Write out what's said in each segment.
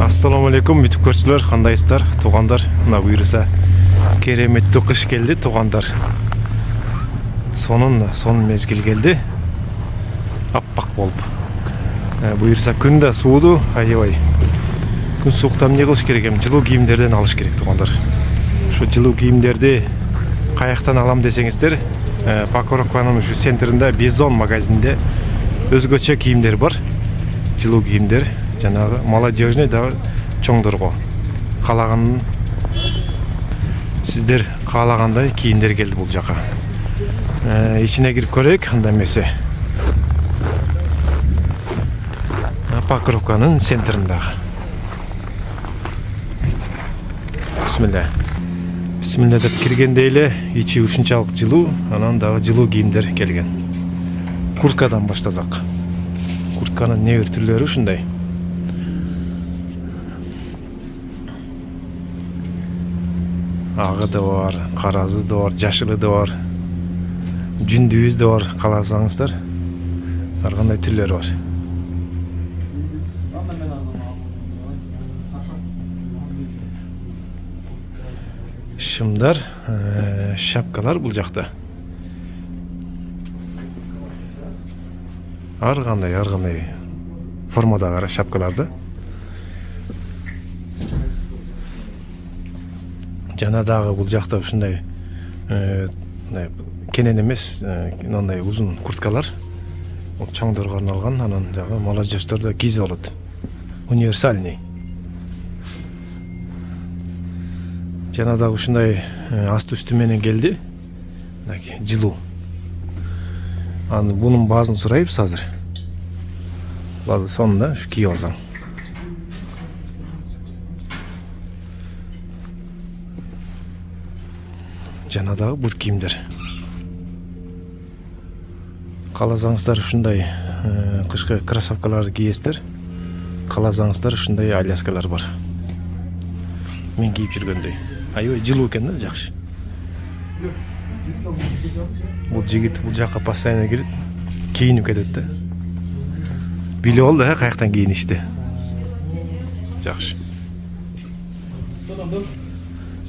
Assalamu alaikum бүтүп көрчүлөр, кандайсыздар, туугандар? Мына буюрса кереметтүү кыш келди, туугандар. Сонун мезгил келди. Аппак болуп. Буюрса күн да сууду, аябай. Күн сууктан эмне кылыш керек? Жылуу кийимдерден алыш керек, туугандар. Ушу жылуу кийимдерди каяктан алам десеңиздер, Покровканын ушу центринде Бизон магазинде өзгөчө кийимдер бар. Жылуу кийимдер. Жанагы молодежный да чоңдорго каалаган сиздер каалагандай кийимдер келди бул жака. Ичине кирип көрөйүк, анда эмесе. Покровканын центриндагы. Бисмилля деп киргенде эле ичи ушунчалык жылуу, анан дагы жылуу кийимдер келген. Курткадан баштасак. Куртканын небир түрлөрү ушундай. Ағы да бар, қаразы да бар, жашылы да бар, жүндүүз да бар, қаласаңыздар. Арғандай түрлері бар. Шымдар, шапкалар бұл жақта. Арғандай формадағы шапкаларды. Жана дагы бул жакта ушундай кенен эмес, мындай узун курткалар. Бул чоңдорго арналган, анан дагы молодежьдер да кийсе болот. Универсальный. Жана дагы ушундай асты үстү менен келди. Жылуу. Аны бунун баазын сурайбыз азыр. Баазы сонунда ушу кийип алсаң. Жана дагы бут кийимдер. Кааласаңыздар ушундай кышкы кроссовкаларды кийесиздер. Кааласаңыздар ушундай аляскалар бар. Мен кийип жүргөндөй. Аябай жылуу экен да, жакшы. Бул жигит бул жакка постоянно кирип, кийинип кетет да. Билип алды каяктан кийиништи. Жакшы.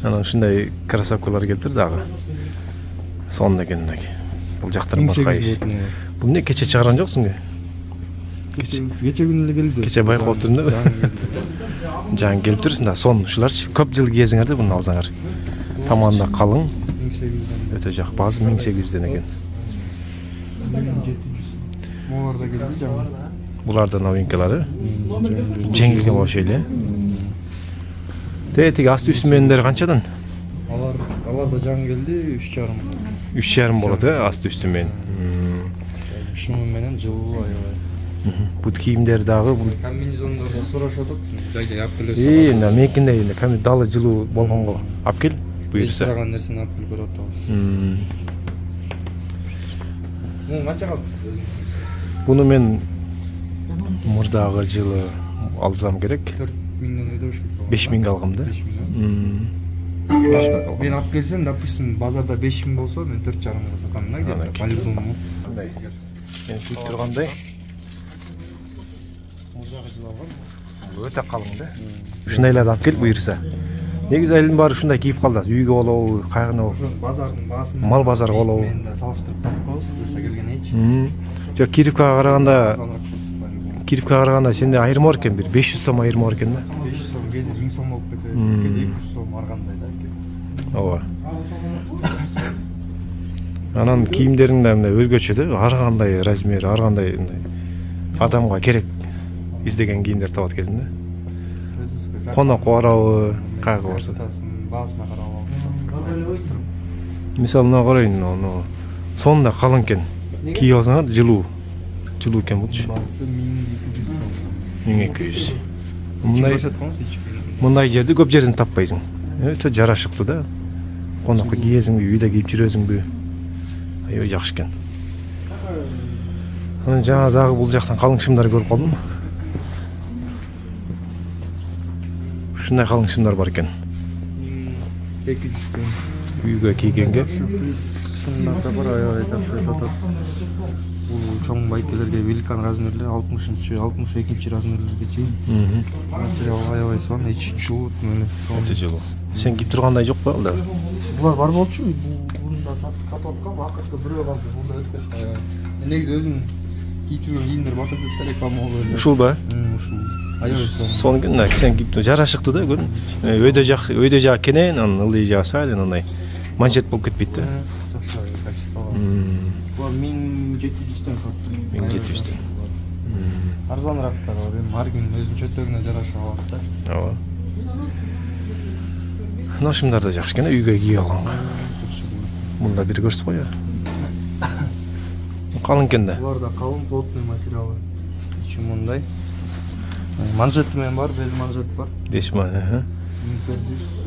Анан ушундай кроссовкалар келиптир дагы. Сонун экен мындай. Бул жактан баркайыш. Бул эмне кече чыгарган жоксуңбу? Кече күнү эле келди. Кече байкап турдум да. Жаңы келиптир, да сонун ушуларчы. Көп жыл кийесиңер да буну алсаңар. Таманда калың. 1800. Өтө жак, баазы 1800ден экен. 1700. Буларда келди жаңы. Буларда новинкалары. Жеңилген болушу эле. Тетиги асты үстү менендер канчадан? Алар да жаңы келди 3,5. 3,5 болот, асты үстү менен. Шуну менен жылуу аябай. Бут кийимдер дагы бул комбинезондорду сурашатат. Жайга алып келесиз. Эми меникинде эми далы жылуу болгонго алып кел, буйрса. Сураган нерсени алып келип көрүп атабыз. Муну канча калдыңыз? Буну мен мурдагы жылы алсам керек. 4000ден өйдөш керек. 5000 алгам да. 5000. Мен алып келсем, допустим, базарда 5000 болсо, мен 4,5 сатам да, где-то по-любому. Кандай? Мен күтүп тургандай. Мурдагы жылы алгам. Өтө калың да. Ушундайларды алып кел буйрса. Негизи элдин баары ушундай кийип калды. Үйгө болобу, кайгына болобу? Базардын баасын. Мал базар болобу? Мен да салыштырып тапкабыз, буйрса келгенечи. Жок, кирипке караганда сенде айырма бар экен, бир 500 сом айырма бар экен да. 500 сом кеде 1000 сом болуп кетет, кеде 200 сом аргандай да. Ооба. Анан кийимдерин да мындай өзгөчө да, ар кандай размер, ар кандай адамга керек издеген кийимдер табат экенсиң да. Конокко барабы, кайга барса. Баасына карап алып. Мисалы, мына карайын, сонунда калың экен. Кийип алсаңар жылуу экен бутчу. 1200. Мындай жерде көп жерден таппайсың. Өтө жарашыктуу да. Конокко кийесиңби, үйдө кийип жүрөсүңбү? Аябай жакшы экен. Анан жана дагы бул жактан калың шымдар көрүп калдым. Ушундай калың шымдар бар экен. 200. Үйгө кийгенге. Шымдар да бар, аябай жакшы атат. Бул чоң байкелерге великан размерлер 60-62 размерлерге чейин. Материал аябай сонун, ичи жылуу мына. Өтө жылуу. Сен кийип тургандай жок ба алда? Булар бар болчу. Бурунда сатып аткам, акыркы бирөө калды. Бунда өткөч. Негизи өзүм кийип жүргөн кийимдер батып кетти, реклама болду. Ушул ба? Ушул. Аябай сонун. Сонгун сен кийип жарашыктуу да көрүн. Өйдө жак кенен, анын ылдый жагы сайын андай манжет болуп кетпейт да. Жакшы качестволуу. Булар 1700-дөн сатты. 1700-дөн. Арзаныраактар бар, эми ар ким өзүнүн чөтөгүнө жараша алат да. Ооба. Нашымдар да жакшы экен, үйгө кийип алганга. Мында бир көрсөт кой. Калың экен да. Булар да калың, плотный материалы. Ичи мындай. Манжети менен бар, без манжет бар. 5 ман,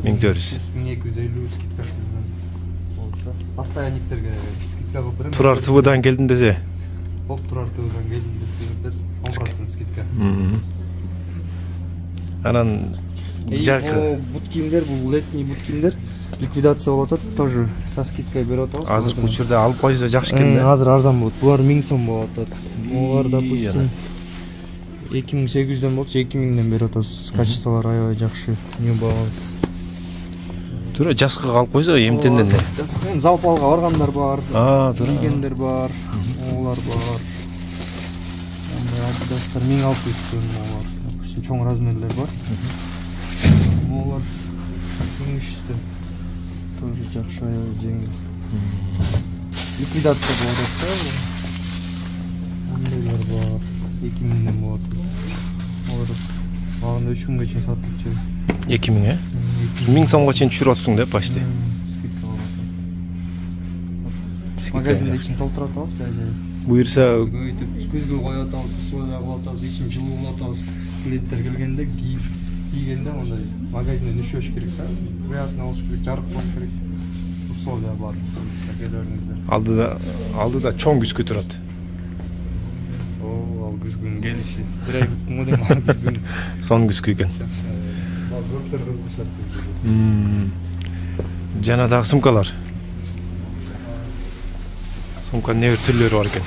1400, 1250 скидкасы менен болчу. Постоянниктерге скидка кылып берем. Турар ТВдан келдим десе. Болуп Турар ТВдан келдим десеңиздер 10% скидка. Анан жак бут кийимдер, бул летний бут кийимдер ликвидация болуп атат, тоже со скидкой берип атабыз. азыркы учурда алып койсо жакшы экен да. Азыр арзан болот. Булар 1000 сом болуп атат. Булар допустим 2800дөн болчу, 2000ден берип атабыз. Качестволор аябай жакшы. New Balance. Тура жаскы алып койсо эмтенден эле. Жаскы залпалга баргандар бар. Тура. Кийгендер бар. Олар бар. Адидастар 1600дөн олар. Допустим чоң размерлер бар. Олар 1300дөн. Тоже жакшы аябай жеңил. Ликвидация болуп атат. Ондайлар бар. 2000ден болот. Олар багында 3000га чейин сатылчу. 2000 1000 сомго чейин түшүрүп атсың да почти. Магазинде ичин толтура атабыз. Буюрса Күзгү коюп атабыз, суя кылып атабыз, ичин жылуу кылып атабыз. Клиенттер келгенде кийгенде мындай магазинден үшөш керек да. Приятный болуш керек, жарык болуш керек. Условия бар. Келиңиздер. алдыда чоң күзгү турат. Ал күзгүнүн келиши. Бир ай күттүм дейм, ал күзгүн. Сон күзгү экен. Көптөр кызыгышат. Жана дагы сумкалар. Сумка не түрлөрү бар экен.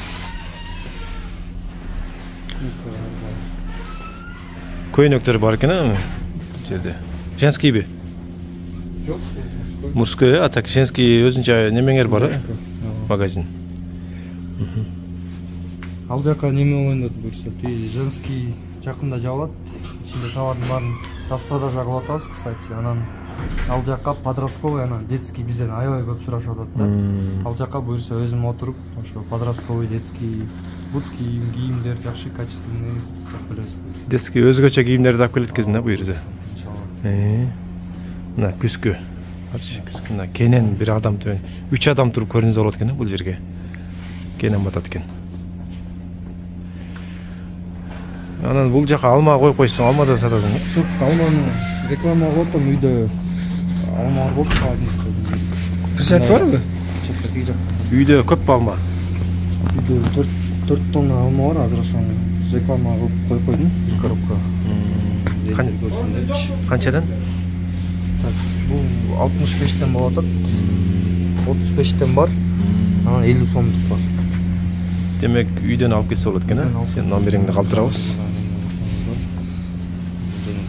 Көйнөктөр бар экен а жерде. Женскийби? Жок, Мужской, а так женский өзүнчө немеңер бар, магазин. Ал жака неме оюнат буюрса, женский жакында жабылат. Ичинде товардын баарын распродажа кылып атабыз, кстати. Анан ал жака подростковый, анан детский бизден аябай көп сурашып атат да. Ал жака буюрса өзүм отуруп, ошо подростковый, детский бут кийимдер жакшы качественный деп билесиз. Детский өзгөчө кийимдерди алып келет экенсиң да буюрса. Мына күзгү. Күзгү кенен бир адам төбөн 3 адам туруп көрүнүп болот экен бул жерге. Кенен батат экен. Анан бул жака алма коюп койсоң, алмадан сатасың. Жок, алманы реклама кылып атам үйдө. Алма болуп калды. Кырсат барбы? Чакта тиги жак. Үйдө көппү алма? Үйдө 4 тонна алма бар, азыр ошону реклама кылып коюп койдум. Бир коробка. Канчадан? Так, бул 65ден болуп атат. 35ден бар. Анан 50 сомдук бар. Демек үйдөн алып келсе болот экен, а? Сен номериңди калтырабыз.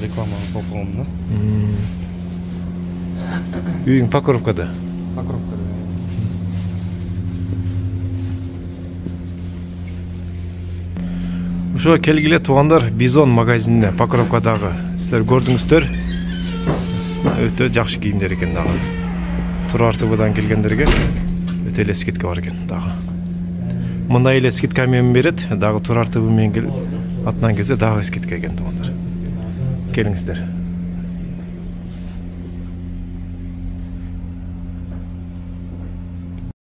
Реклама кылып койгом да. Үйүң Покровкада. Покровкада. Ошо келгиле туугандар, Бизон магазинине Покровкадагы. Сиздер көрдүңүздөр. Өтө жакшы кийимдер экен дагы. Турар ТВдан келгендерге өтө эле скидка бар экен дагы. Мындай эле скидка менен берет, дагы Турар ТВ менен келип атынан келсе дагы скидка экен туугандар. Келиңиздер.